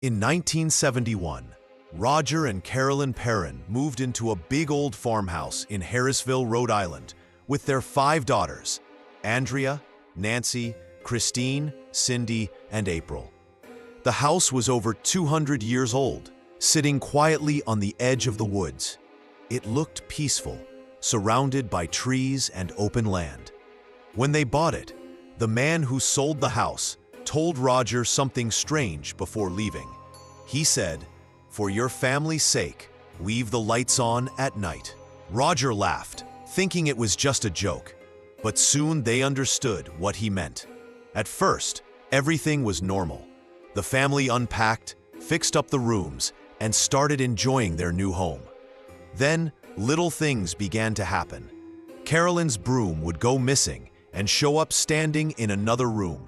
In 1971, Roger and Carolyn Perrin moved into a big old farmhouse in Harrisville, Rhode Island, with their 5 daughters, Andrea, Nancy, Christine, Cindy, and April. The house was over 200 years old, sitting quietly on the edge of the woods. It looked peaceful, surrounded by trees and open land. When they bought it, the man who sold the house told Roger something strange before leaving. He said, "For your family's sake, leave the lights on at night." Roger laughed, thinking it was just a joke, but soon they understood what he meant. At first, everything was normal. The family unpacked, fixed up the rooms, and started enjoying their new home. Then, little things began to happen. Carolyn's broom would go missing and show up standing in another room.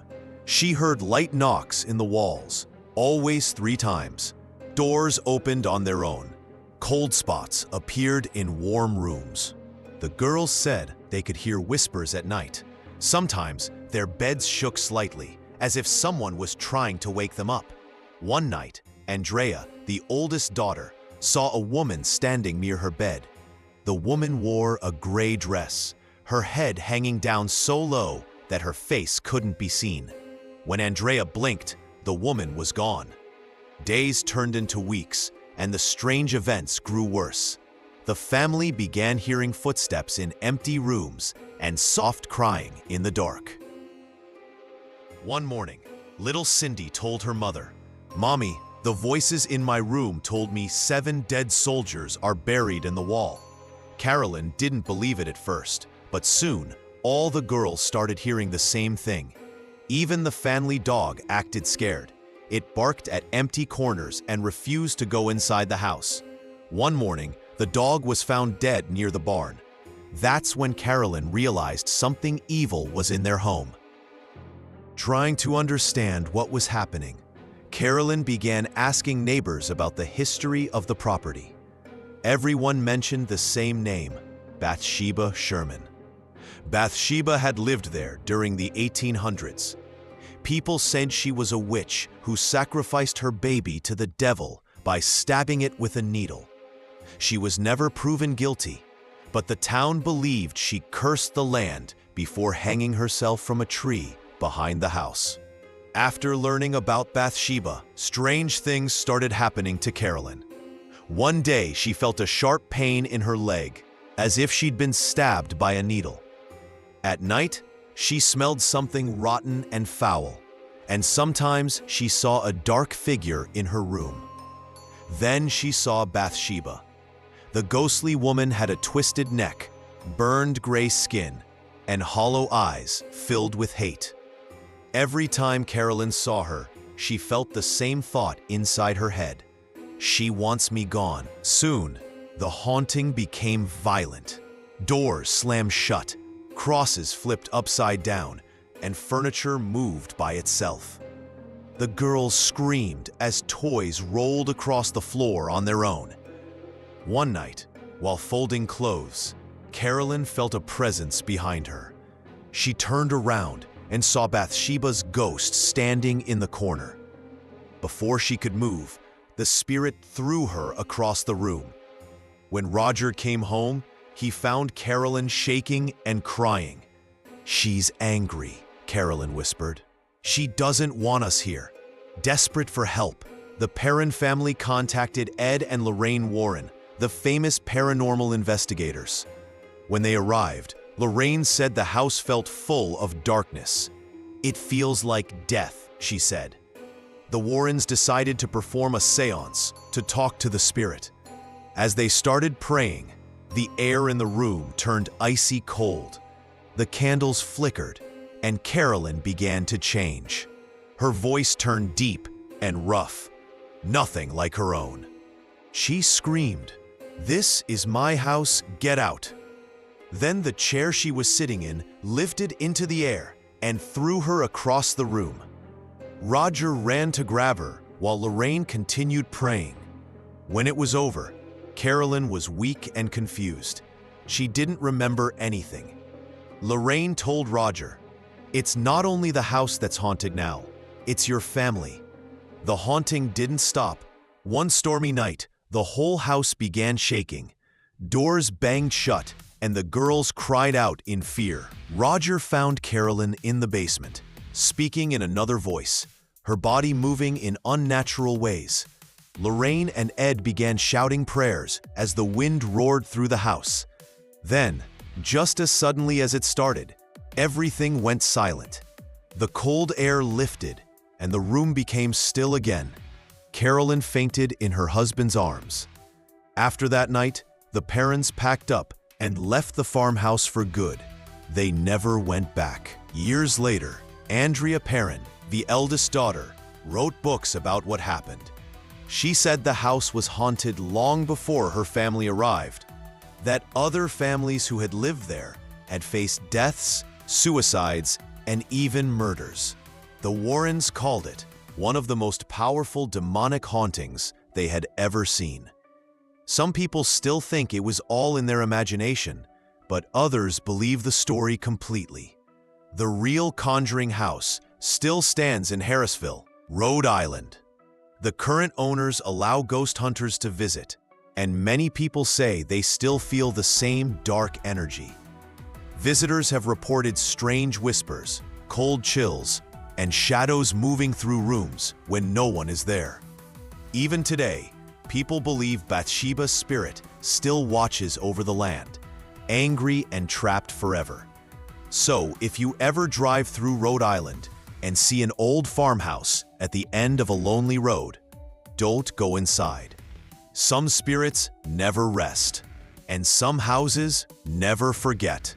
She heard light knocks in the walls, always 3 times. Doors opened on their own. Cold spots appeared in warm rooms. The girls said they could hear whispers at night. Sometimes their beds shook slightly, as if someone was trying to wake them up. One night, Andrea, the oldest daughter, saw a woman standing near her bed. The woman wore a gray dress, her head hanging down so low that her face couldn't be seen. When Andrea blinked, the woman was gone. Days turned into weeks, and the strange events grew worse. The family began hearing footsteps in empty rooms and soft crying in the dark. One morning, little Cindy told her mother, "Mommy, the voices in my room told me 7 dead soldiers are buried in the wall." Carolyn didn't believe it at first, but soon, all the girls started hearing the same thing. Even the family dog acted scared. It barked at empty corners and refused to go inside the house. One morning, the dog was found dead near the barn. That's when Carolyn realized something evil was in their home. Trying to understand what was happening, Carolyn began asking neighbors about the history of the property. Everyone mentioned the same name, Bathsheba Sherman. Bathsheba had lived there during the 1800s. People said she was a witch who sacrificed her baby to the devil by stabbing it with a needle. She was never proven guilty, but the town believed she cursed the land before hanging herself from a tree behind the house. After learning about Bathsheba, strange things started happening to Carolyn. One day, she felt a sharp pain in her leg, as if she'd been stabbed by a needle. At night, she smelled something rotten and foul, and sometimes she saw a dark figure in her room. Then she saw Bathsheba. The ghostly woman had a twisted neck, burned gray skin, and hollow eyes filled with hate. Every time Carolyn saw her, she felt the same thought inside her head. She wants me gone. Soon, the haunting became violent. Doors slammed shut, crosses flipped upside down, and furniture moved by itself. The girls screamed as toys rolled across the floor on their own. One night, while folding clothes, Carolyn felt a presence behind her. She turned around and saw Bathsheba's ghost standing in the corner. Before she could move, the spirit threw her across the room. When Roger came home, he found Carolyn shaking and crying. "She's angry," Carolyn whispered. "She doesn't want us here." Desperate for help, the Perrin family contacted Ed and Lorraine Warren, the famous paranormal investigators. When they arrived, Lorraine said the house felt full of darkness. "It feels like death," she said. The Warrens decided to perform a seance to talk to the spirit. As they started praying, the air in the room turned icy cold. The candles flickered, and Carolyn began to change. Her voice turned deep and rough, nothing like her own. She screamed, "This is my house, get out!" Then the chair she was sitting in lifted into the air and threw her across the room. Roger ran to grab her while Lorraine continued praying. When it was over, Carolyn was weak and confused. She didn't remember anything. Lorraine told Roger, "It's not only the house that's haunted now, it's your family." The haunting didn't stop. One stormy night, the whole house began shaking. Doors banged shut, and the girls cried out in fear. Roger found Carolyn in the basement, speaking in another voice, her body moving in unnatural ways. Lorraine and Ed began shouting prayers as the wind roared through the house. Then, just as suddenly as it started, everything went silent. The cold air lifted, and the room became still again. Carolyn fainted in her husband's arms. After that night, the parents packed up and left the farmhouse for good. They never went back. Years later, Andrea Perrin, the eldest daughter, wrote books about what happened. She said the house was haunted long before her family arrived, that other families who had lived there had faced deaths, suicides, and even murders. The Warrens called it one of the most powerful demonic hauntings they had ever seen. Some people still think it was all in their imagination, but others believe the story completely. The real Conjuring House still stands in Harrisville, Rhode Island. The current owners allow ghost hunters to visit, and many people say they still feel the same dark energy. Visitors have reported strange whispers, cold chills, and shadows moving through rooms when no one is there. Even today, people believe Bathsheba's spirit still watches over the land, angry and trapped forever. So, if you ever drive through Rhode Island and see an old farmhouse at the end of a lonely road, don't go inside. Some spirits never rest, and some houses never forget.